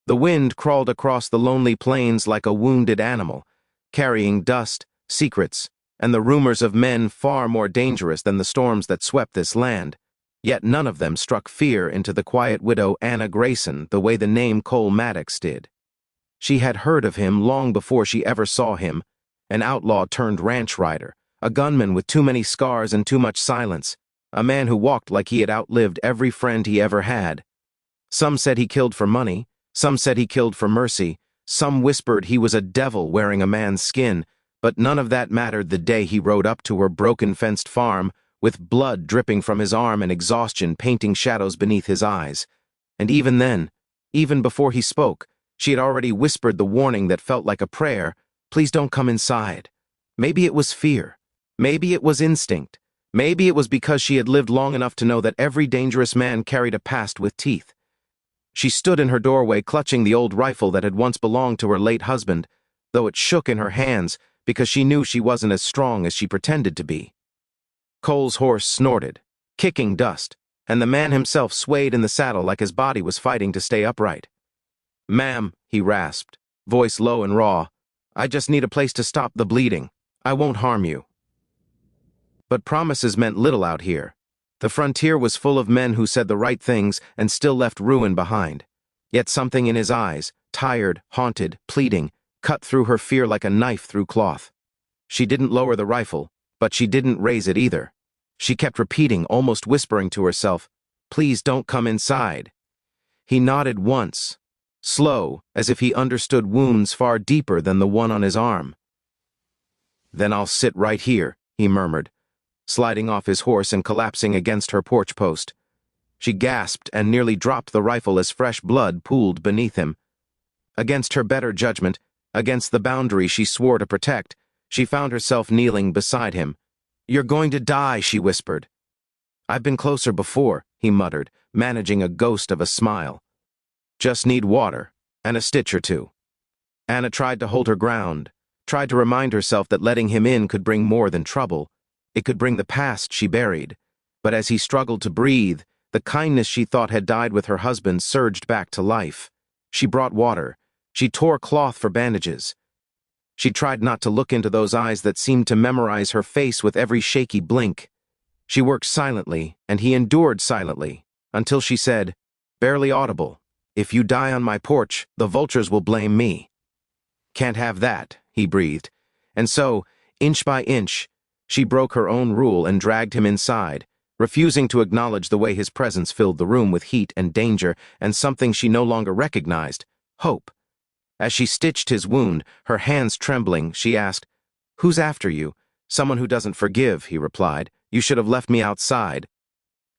The wind crawled across the lonely plains like a wounded animal, carrying dust, secrets, and the rumors of men far more dangerous than the storms that swept this land. Yet none of them struck fear into the quiet widow Anna Grayson the way the name Cole Maddox did. She had heard of him long before she ever saw him, an outlaw turned ranch rider, a gunman with too many scars and too much silence, a man who walked like he had outlived every friend he ever had. Some said he killed for money, some said he killed for mercy, some whispered he was a devil wearing a man's skin, but none of that mattered the day he rode up to her broken fenced farm, with blood dripping from his arm and exhaustion painting shadows beneath his eyes. And even then, even before he spoke, she had already whispered the warning that felt like a prayer, "Please don't come inside." Maybe it was fear. Maybe it was instinct. Maybe it was because she had lived long enough to know that every dangerous man carried a past with teeth. She stood in her doorway clutching the old rifle that had once belonged to her late husband, though it shook in her hands because she knew she wasn't as strong as she pretended to be. Cole's horse snorted, kicking dust, and the man himself swayed in the saddle like his body was fighting to stay upright. "Ma'am," he rasped, voice low and raw, "I just need a place to stop the bleeding. I won't harm you." But promises meant little out here. The frontier was full of men who said the right things and still left ruin behind. Yet something in his eyes, tired, haunted, pleading, cut through her fear like a knife through cloth. She didn't lower the rifle, but she didn't raise it either. She kept repeating, almost whispering to herself, "Please don't come inside." He nodded once, slow, as if he understood wounds far deeper than the one on his arm. "Then I'll sit right here," he murmured, sliding off his horse and collapsing against her porch post. She gasped and nearly dropped the rifle as fresh blood pooled beneath him. Against her better judgment, against the boundary she swore to protect, she found herself kneeling beside him. "You're going to die," she whispered. "I've been closer before," he muttered, managing a ghost of a smile. "Just need water, and a stitch or two." Anna tried to hold her ground, tried to remind herself that letting him in could bring more than trouble. It could bring the past she buried. But as he struggled to breathe, the kindness she thought had died with her husband surged back to life. She brought water. She tore cloth for bandages. She tried not to look into those eyes that seemed to memorize her face with every shaky blink. She worked silently, and he endured silently, until she said, barely audible, "If you die on my porch, the vultures will blame me." "Can't have that," he breathed. And so, inch by inch, she broke her own rule and dragged him inside, refusing to acknowledge the way his presence filled the room with heat and danger and something she no longer recognized, hope. As she stitched his wound, her hands trembling, she asked, "Who's after you?" "Someone who doesn't forgive," he replied. "You should have left me outside."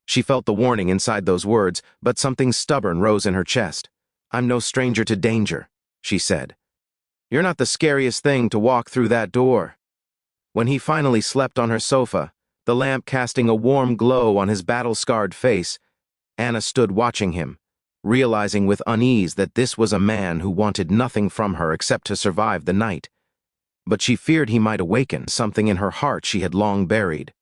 She felt the warning inside those words, but something stubborn rose in her chest. "I'm no stranger to danger," she said. "You're not the scariest thing to walk through that door." When he finally slept on her sofa, the lamp casting a warm glow on his battle-scarred face, Anna stood watching him, realizing with unease that this was a man who wanted nothing from her except to survive the night. But she feared he might awaken something in her heart she had long buried.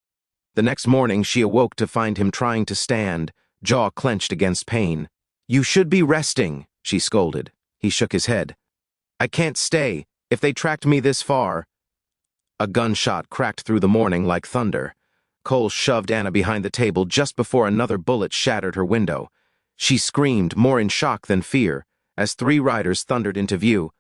The next morning she awoke to find him trying to stand, jaw clenched against pain. "You should be resting," she scolded. He shook his head. "I can't stay. If they tracked me this far—" A gunshot cracked through the morning like thunder. Cole shoved Anna behind the table just before another bullet shattered her window. She screamed, more in shock than fear, as 3 riders thundered into view.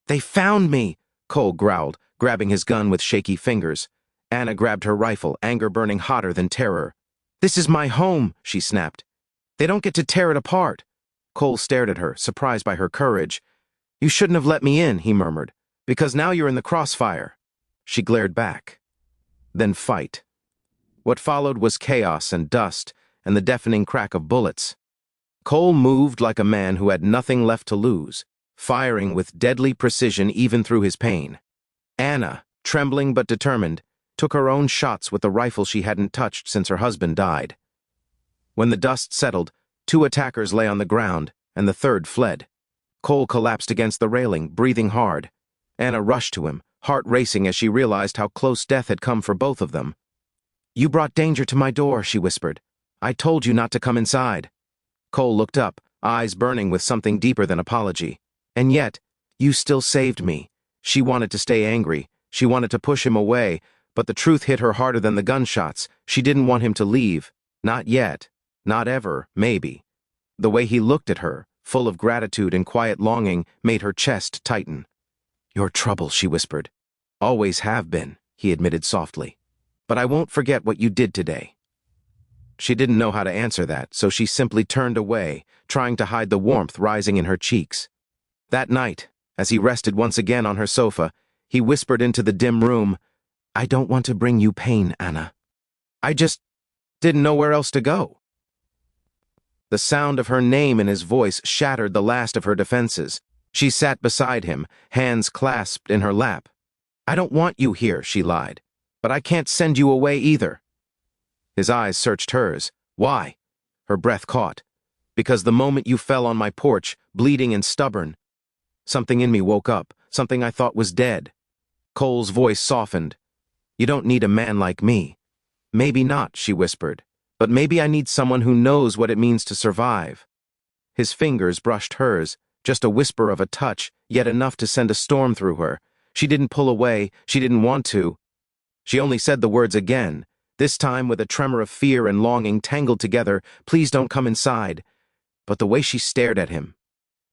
"They found me!" Cole growled, grabbing his gun with shaky fingers. Anna grabbed her rifle, anger burning hotter than terror. "This is my home," she snapped. "They don't get to tear it apart." Cole stared at her, surprised by her courage. "You shouldn't have let me in," he murmured, "because now you're in the crossfire." She glared back. Then fight. What followed was chaos and dust and the deafening crack of bullets. Cole moved like a man who had nothing left to lose, firing with deadly precision even through his pain. Anna, trembling but determined, took her own shots with the rifle she hadn't touched since her husband died. When the dust settled, 2 attackers lay on the ground, and the 3rd fled. Cole collapsed against the railing, breathing hard. Anna rushed to him, heart racing as she realized how close death had come for both of them. "You brought danger to my door," she whispered. "I told you not to come inside." Cole looked up, eyes burning with something deeper than apology. And yet, you still saved me. She wanted to stay angry. She wanted to push him away, but the truth hit her harder than the gunshots. She didn't want him to leave. Not yet. Not ever, maybe. The way he looked at her, full of gratitude and quiet longing, made her chest tighten. "You're trouble," she whispered. "Always have been," he admitted softly. "But I won't forget what you did today." She didn't know how to answer that, so she simply turned away, trying to hide the warmth rising in her cheeks. That night, as he rested once again on her sofa, he whispered into the dim room, "I don't want to bring you pain, Anna. I just didn't know where else to go." The sound of her name in his voice shattered the last of her defenses. She sat beside him, hands clasped in her lap. "I don't want you here," she lied. "But I can't send you away either." His eyes searched hers. "Why?" Her breath caught. "Because the moment you fell on my porch, bleeding and stubborn, something in me woke up, something I thought was dead." Cole's voice softened. "You don't need a man like me." "Maybe not," she whispered. "But maybe I need someone who knows what it means to survive." His fingers brushed hers, just a whisper of a touch, yet enough to send a storm through her. She didn't pull away, she didn't want to. She only said the words again, this time with a tremor of fear and longing tangled together, "Please don't come inside." But the way she stared at him,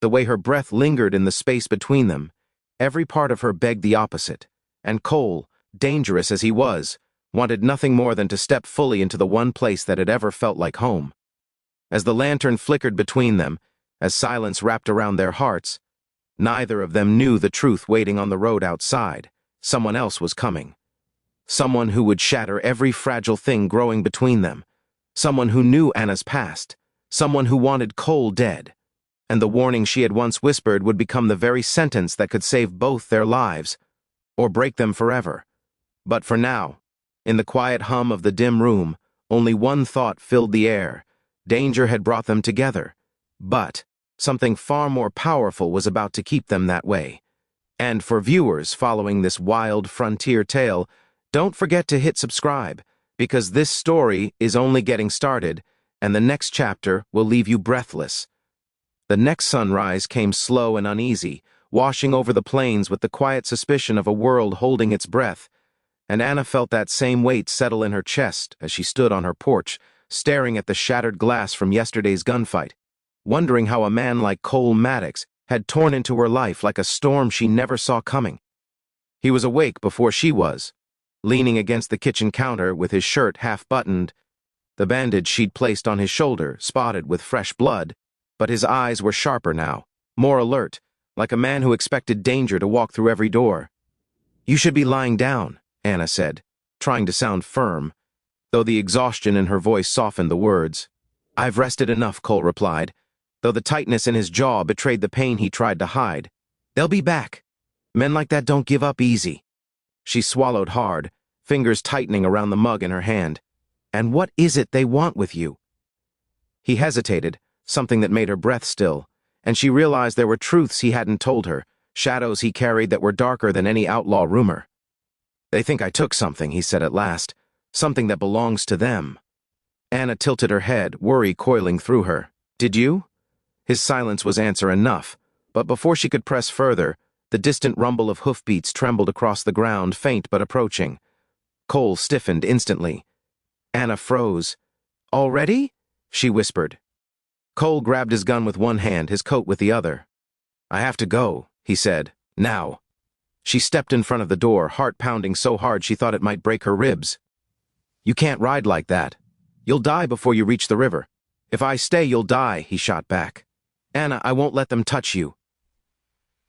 the way her breath lingered in the space between them, every part of her begged the opposite. And Cole, dangerous as he was, wanted nothing more than to step fully into the one place that had ever felt like home. As the lantern flickered between them, as silence wrapped around their hearts, neither of them knew the truth waiting on the road outside. Someone else was coming. Someone who would shatter every fragile thing growing between them. Someone who knew Anna's past. Someone who wanted Cole dead. And the warning she had once whispered would become the very sentence that could save both their lives, or break them forever. But for now, in the quiet hum of the dim room, only one thought filled the air. Danger had brought them together. But something far more powerful was about to keep them that way. And for viewers following this wild frontier tale, don't forget to hit subscribe, because this story is only getting started, and the next chapter will leave you breathless. The next sunrise came slow and uneasy, washing over the plains with the quiet suspicion of a world holding its breath, and Anna felt that same weight settle in her chest as she stood on her porch, staring at the shattered glass from yesterday's gunfight, wondering how a man like Cole Maddox had torn into her life like a storm she never saw coming. He was awake before she was, leaning against the kitchen counter with his shirt half-buttoned, the bandage she'd placed on his shoulder spotted with fresh blood, but his eyes were sharper now, more alert, like a man who expected danger to walk through every door. "You should be lying down," Anna said, trying to sound firm, though the exhaustion in her voice softened the words. "I've rested enough," Cole replied, though the tightness in his jaw betrayed the pain he tried to hide. "They'll be back. Men like that don't give up easy." She swallowed hard, fingers tightening around the mug in her hand. "And what is it they want with you?" He hesitated, something that made her breath still, and she realized there were truths he hadn't told her, shadows he carried that were darker than any outlaw rumor. "They think I took something," he said at last, "something that belongs to them." Anna tilted her head, worry coiling through her. "Did you?" His silence was answer enough, but before she could press further, the distant rumble of hoofbeats trembled across the ground, faint but approaching. Cole stiffened instantly. Anna froze. "Already?" she whispered. Cole grabbed his gun with one hand, his coat with the other. "I have to go," he said. "Now." She stepped in front of the door, heart pounding so hard she thought it might break her ribs. "You can't ride like that. You'll die before you reach the river. If I stay, you'll die," he shot back. "Anna, I won't let them touch you."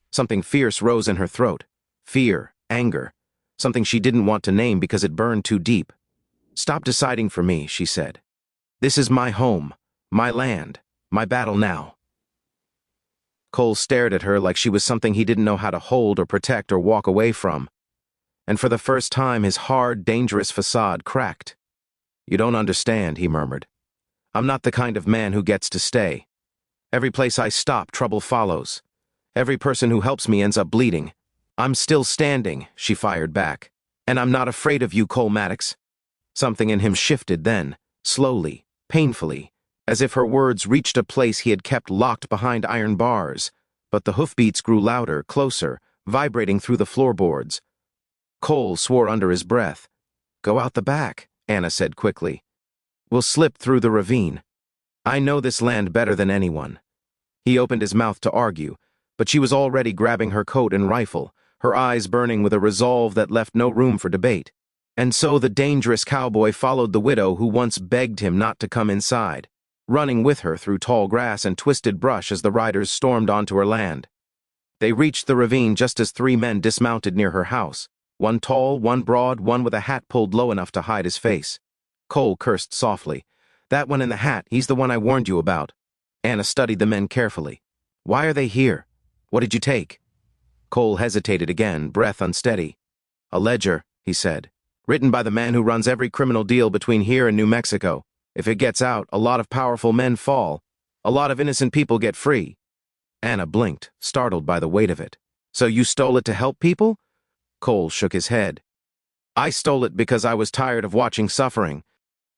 Something fierce rose in her throat. Fear, anger, something she didn't want to name because it burned too deep. "Stop deciding for me," she said. "This is my home, my land, my battle now." Cole stared at her like she was something he didn't know how to hold or protect or walk away from. And for the first time, his hard, dangerous facade cracked. "You don't understand," he murmured. "I'm not the kind of man who gets to stay. Every place I stop, trouble follows. Every person who helps me ends up bleeding. I'm still standing," she fired back. "And I'm not afraid of you, Cole Maddox." Something in him shifted then, slowly, painfully, as if her words reached a place he had kept locked behind iron bars, but the hoofbeats grew louder, closer, vibrating through the floorboards. Cole swore under his breath. "Go out the back," Anna said quickly. "We'll slip through the ravine. I know this land better than anyone." He opened his mouth to argue, but she was already grabbing her coat and rifle, her eyes burning with a resolve that left no room for debate. And so the dangerous cowboy followed the widow who once begged him not to come inside, running with her through tall grass and twisted brush as the riders stormed onto her land. They reached the ravine just as three men dismounted near her house, one tall, one broad, one with a hat pulled low enough to hide his face. Cole cursed softly. "That one in the hat, he's the one I warned you about." Anna studied the men carefully. "Why are they here? What did you take?" Cole hesitated again, breath unsteady. "A ledger," he said, "written by the man who runs every criminal deal between here and New Mexico. If it gets out, a lot of powerful men fall. A lot of innocent people get free." Anna blinked, startled by the weight of it. "So you stole it to help people?" Cole shook his head. "I stole it because I was tired of watching suffering.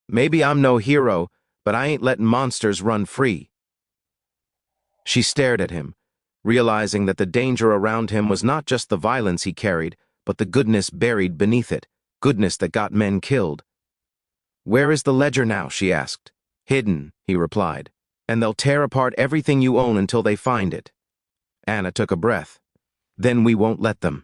Maybe I'm no hero, but I ain't letting monsters run free." She stared at him, realizing that the danger around him was not just the violence he carried, but the goodness buried beneath it, goodness that got men killed. "Where is the ledger now?" she asked. "Hidden," he replied, "and they'll tear apart everything you own until they find it." Anna took a breath. "Then we won't let them."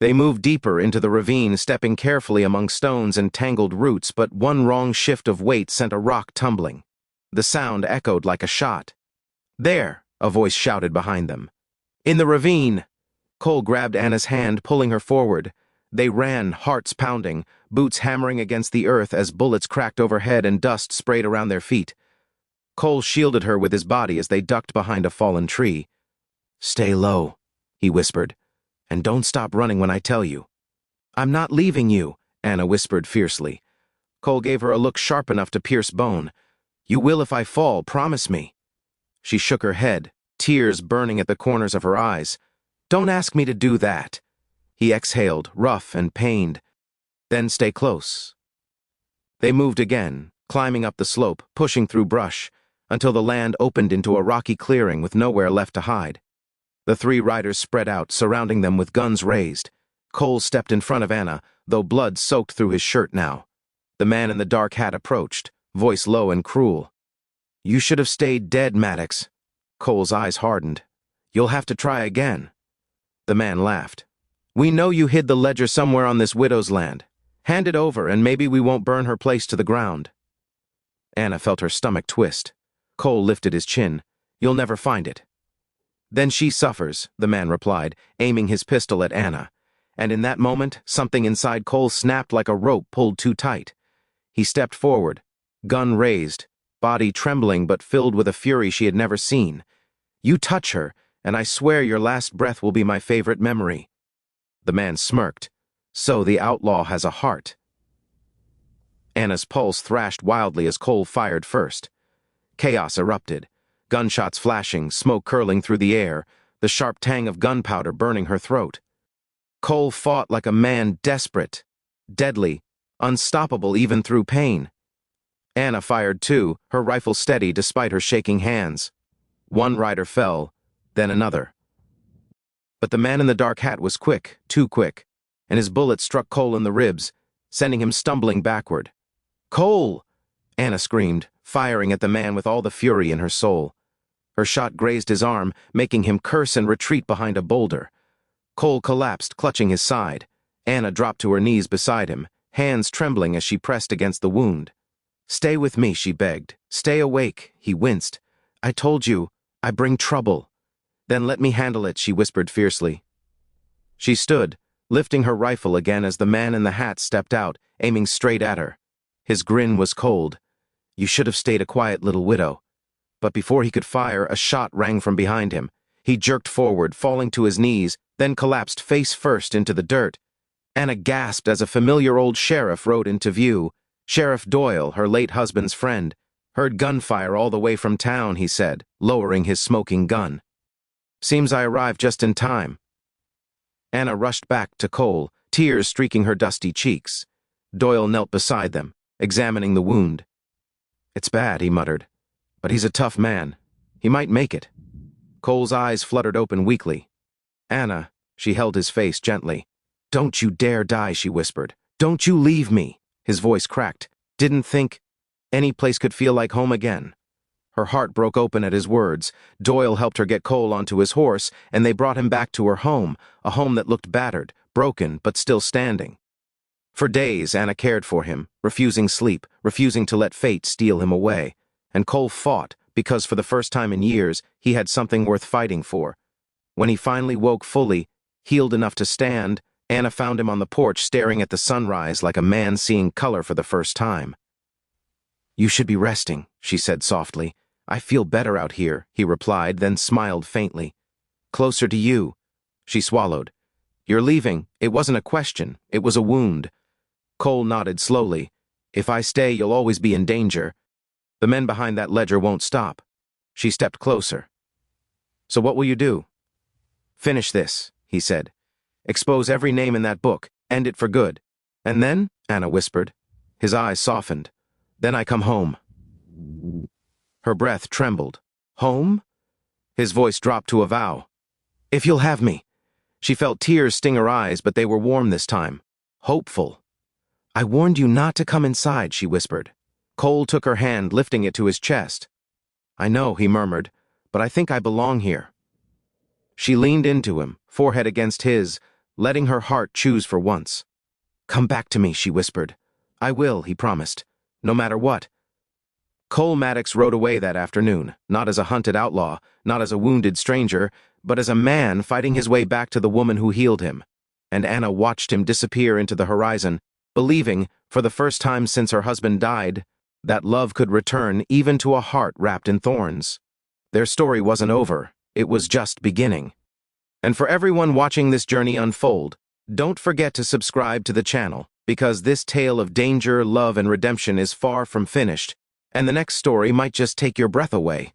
They moved deeper into the ravine, stepping carefully among stones and tangled roots, but one wrong shift of weight sent a rock tumbling. The sound echoed like a shot. "There!" a voice shouted behind them. "In the ravine!" Cole grabbed Anna's hand, pulling her forward. They ran, hearts pounding, boots hammering against the earth as bullets cracked overhead and dust sprayed around their feet. Cole shielded her with his body as they ducked behind a fallen tree. "Stay low," he whispered, "and don't stop running when I tell you." "I'm not leaving you," Anna whispered fiercely. Cole gave her a look sharp enough to pierce bone. "You will if I fall, promise me." She shook her head, tears burning at the corners of her eyes. "Don't ask me to do that." He exhaled, rough and pained. "Then stay close." They moved again, climbing up the slope, pushing through brush, until the land opened into a rocky clearing with nowhere left to hide. The three riders spread out, surrounding them with guns raised. Cole stepped in front of Anna, though blood soaked through his shirt now. The man in the dark hat approached, voice low and cruel. "You should have stayed dead, Maddox." Cole's eyes hardened. "You'll have to try again." The man laughed. "We know you hid the ledger somewhere on this widow's land. Hand it over, and maybe we won't burn her place to the ground." Anna felt her stomach twist. Cole lifted his chin. "You'll never find it." "Then she suffers," the man replied, aiming his pistol at Anna. And in that moment, something inside Cole snapped like a rope pulled too tight. He stepped forward, gun raised, body trembling but filled with a fury she had never seen. "You touch her, and I swear your last breath will be my favorite memory." The man smirked. "So the outlaw has a heart." Anna's pulse thrashed wildly as Cole fired first. Chaos erupted. Gunshots flashing, smoke curling through the air, the sharp tang of gunpowder burning her throat. Cole fought like a man desperate, deadly, unstoppable even through pain. Anna fired too, her rifle steady despite her shaking hands. One rider fell, then another. But the man in the dark hat was quick, too quick, and his bullet struck Cole in the ribs, sending him stumbling backward. "Cole!" Anna screamed, firing at the man with all the fury in her soul. Her shot grazed his arm, making him curse and retreat behind a boulder. Cole collapsed, clutching his side. Anna dropped to her knees beside him, hands trembling as she pressed against the wound. "Stay with me," she begged. "Stay awake." He winced. "I told you, I bring trouble." "Then let me handle it," she whispered fiercely. She stood, lifting her rifle again as the man in the hat stepped out, aiming straight at her. His grin was cold. "You should have stayed a quiet little widow." But before he could fire, a shot rang from behind him. He jerked forward, falling to his knees, then collapsed face first into the dirt. Anna gasped as a familiar old sheriff rode into view. Sheriff Doyle, her late husband's friend. "Heard gunfire all the way from town," he said, lowering his smoking gun. "Seems I arrived just in time." Anna rushed back to Cole, tears streaking her dusty cheeks. Doyle knelt beside them, examining the wound. It's bad, he muttered. But he's a tough man. He might make it. Cole's eyes fluttered open weakly. Anna, she held his face gently. Don't you dare die, she whispered. Don't you leave me. His voice cracked. Didn't think any place could feel like home again. Her heart broke open at his words. Doyle helped her get Cole onto his horse, and they brought him back to her home, a home that looked battered, broken, but still standing. For days, Anna cared for him, refusing sleep, refusing to let fate steal him away. And Cole fought, because for the first time in years, he had something worth fighting for. When he finally woke fully, healed enough to stand, Anna found him on the porch staring at the sunrise like a man seeing color for the first time. You should be resting, she said softly. I feel better out here, he replied, then smiled faintly. Closer to you. She swallowed. You're leaving. It wasn't a question. It was a wound. Cole nodded slowly. If I stay, you'll always be in danger. The men behind that ledger won't stop. She stepped closer. So what will you do? Finish this, he said. Expose every name in that book. End it for good. And then, Anna whispered. His eyes softened. Then I come home. Her breath trembled. Home? His voice dropped to a vow. If you'll have me. She felt tears sting her eyes, but they were warm this time. Hopeful. I warned you not to come inside, she whispered. Cole took her hand, lifting it to his chest. I know, he murmured, but I think I belong here. She leaned into him, forehead against his, letting her heart choose for once. Come back to me, she whispered. I will, he promised. No matter what. Cole Maddox rode away that afternoon, not as a hunted outlaw, not as a wounded stranger, but as a man fighting his way back to the woman who healed him. And Anna watched him disappear into the horizon, believing, for the first time since her husband died, that love could return even to a heart wrapped in thorns. Their story wasn't over, it was just beginning. And for everyone watching this journey unfold, don't forget to subscribe to the channel, because this tale of danger, love, and redemption is far from finished, and the next story might just take your breath away.